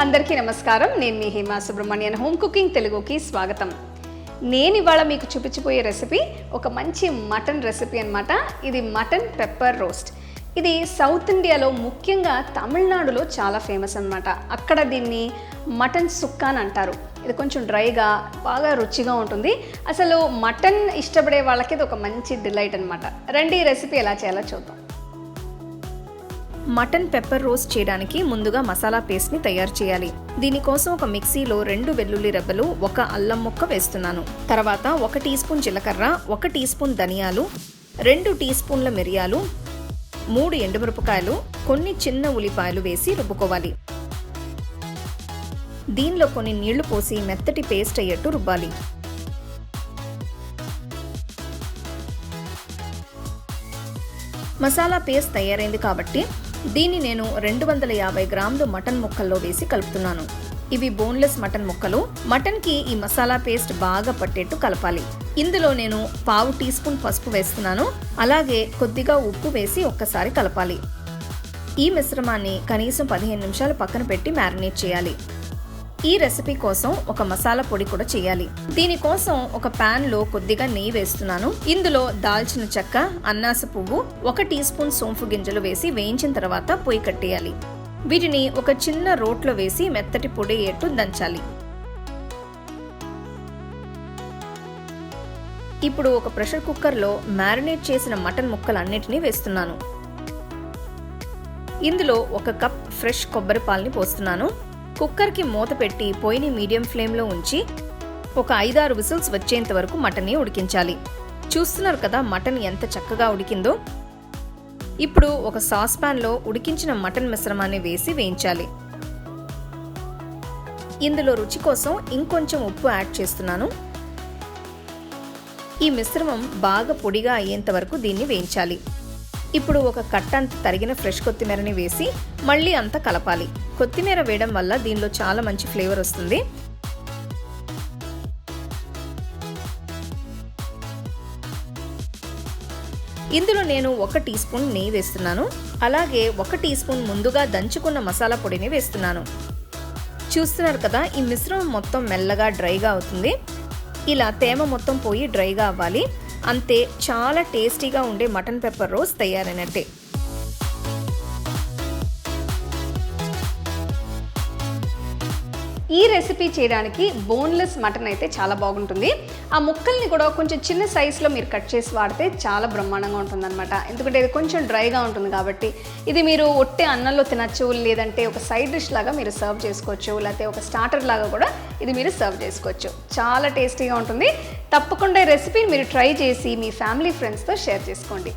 అందరికీ నమస్కారం. నేను మీ హేమా సుబ్రహ్మణ్యన్. హోమ్ కుకింగ్ తెలుగుకి స్వాగతం. నేను ఇవాళ మీకు చూపించబోయే రెసిపీ ఒక మంచి మటన్ రెసిపీ అన్నమాట. ఇది మటన్ పెప్పర్ రోస్ట్. ఇది సౌత్ ఇండియాలో ముఖ్యంగా తమిళనాడులో చాలా ఫేమస్ అన్నమాట. అక్కడ దీన్ని మటన్ సుక్క అని అంటారు. ఇది కొంచెం డ్రైగా బాగా రుచిగా ఉంటుంది. అసలు మటన్ ఇష్టపడే వాళ్ళకి ఇది ఒక మంచి డిలైట్ అన్నమాట. రండి ఈ రెసిపీ ఎలా చేయాలో చూద్దాం. మటన్ పెప్పర్ రోస్ట్ చేయడానికి ముందుగా మసాలా పేస్ట్ని తయారు చేయాలి. దీనికోసం ఒక మిక్సీలో 2 వెల్లుల్లి రెబ్బలు, 1 అల్లం ముక్క వేస్తున్నాను. తర్వాత 1 టీ స్పూన్ జీలకర్ర, 1 టీ స్పూన్ ధనియాలు, 2 టీ స్పూన్ల మిరియాలు, 3 ఎండుమిరపకాయలు, కొన్ని చిన్న ఉల్లిపాయలు వేసి రుబ్బుకోవాలి. దీనిలో కొన్ని నీళ్లు పోసి మెత్తటి పేస్ట్ అయ్యేట్టు రుబ్బాలి. మసాలా పేస్ట్ తయారైంది కాబట్టి దీన్ని నేను 250 గ్రాములు మటన్ ముక్కల్లో వేసి కలుపుతున్నాను. ఇవి బోన్లెస్ మటన్ ముక్కలు. మటన్కి ఈ మసాలా పేస్ట్ బాగా పట్టేట్టు కలపాలి. ఇందులో నేను 1/2 టీ స్పూన్ పసుపు వేస్తున్నాను. అలాగే కొద్దిగా ఉప్పు వేసి ఒక్కసారి కలపాలి. ఈ మిశ్రమాన్ని కనీసం 15 నిమిషాలు పక్కన పెట్టి మ్యారినేట్ చేయాలి. ఈ రెసిపీ కోసం ఒక మసాలా పొడి కూడా చేయాలి. దీనికోసం ఒక ప్యాన్ లో కొద్దిగా నెయ్యి వేస్తున్నాను. ఇందులో దాల్చిన చెక్క, అన్నాస పువ్వు, 1 టీ స్పూన్ సోంపు గింజలు వేసి వేయించిన తర్వాత పొయ్యి కట్టేయాలి. వీటిని ఒక చిన్న రోట్లో వేసి మెత్తటి పొడి అయ్యేట్టు దంచాలి. ఇప్పుడు ఒక ప్రెషర్ కుక్కర్లో మ్యారినేట్ చేసిన మటన్ ముక్కలన్నిటినీ వేస్తున్నాను. ఇందులో 1 కప్ ఫ్రెష్ కొబ్బరి పాలని పోస్తున్నాను. కుక్కర్కి మూత పెట్టి పొయ్యిని మీడియం ఫ్లేమ్లో ఉంచి ఒక 5-6 విజిల్స్ వచ్చేంత వరకు మటన్ని ఉడికించాలి. చూస్తున్నారు కదా మటన్ ఎంత చక్కగా ఉడికిందో. ఇప్పుడు ఒక సాస్ ప్యాన్లో ఉడికించిన మటన్ మిశ్రమాన్ని వేసి వేయించాలి. ఇందులో రుచి కోసం ఇంకొంచెం ఉప్పు యాడ్ చేస్తున్నాను. ఈ మిశ్రమం బాగా పొడిగా అయ్యేంత వరకు దీన్ని వేయించాలి. ఇప్పుడు ఒక కట్టంత తరిగిన ఫ్రెష్ కొత్తిమీరని వేసి మళ్ళీ అంతా కలపాలి. కొత్తిమీర వేయడం వల్ల దీనిలో చాలా మంచి ఫ్లేవర్ వస్తుంది. ఇందులో నేను 1 టీ స్పూన్ నెయ్యి వేస్తున్నాను. అలాగే 1 టీ స్పూన్ ముందుగా దంచుకున్న మసాలా పొడిని వేస్తున్నాను. చూస్తున్నారు కదా, ఈ మిశ్రమం మొత్తం మెల్లగా డ్రైగా అవుతుంది. ఇలా తేమ మొత్తం పోయి డ్రైగా అవ్వాలి. అంతే, చాలా టేస్టీగా ఉండే మటన్ పెప్పర్ రోస్ట్ తయారైనట్టే. ఈ రెసిపీ చేయడానికి బోన్లెస్ మటన్ అయితే చాలా బాగుంటుంది. ఆ ముక్కల్ని కూడా కొంచెం చిన్న సైజులో మీరు కట్ చేసి వాడితే చాలా బ్రహ్మాండంగా ఉంటుందన్నమాట. ఎందుకంటే ఇది కొంచెం డ్రైగా ఉంటుంది కాబట్టి ఇది మీరు ఒట్టే అన్నంలో తినచ్చు, లేదంటే ఒక సైడ్ డిష్ లాగా మీరు సర్వ్ చేసుకోవచ్చు, లేకపోతే ఒక స్టార్టర్ లాగా కూడా ఇది మీరు సర్వ్ చేసుకోవచ్చు. చాలా టేస్టీగా ఉంటుంది. తప్పకుండా ఈ రెసిపీని మీరు ట్రై చేసి మీ ఫ్యామిలీ ఫ్రెండ్స్తో షేర్ చేసుకోండి.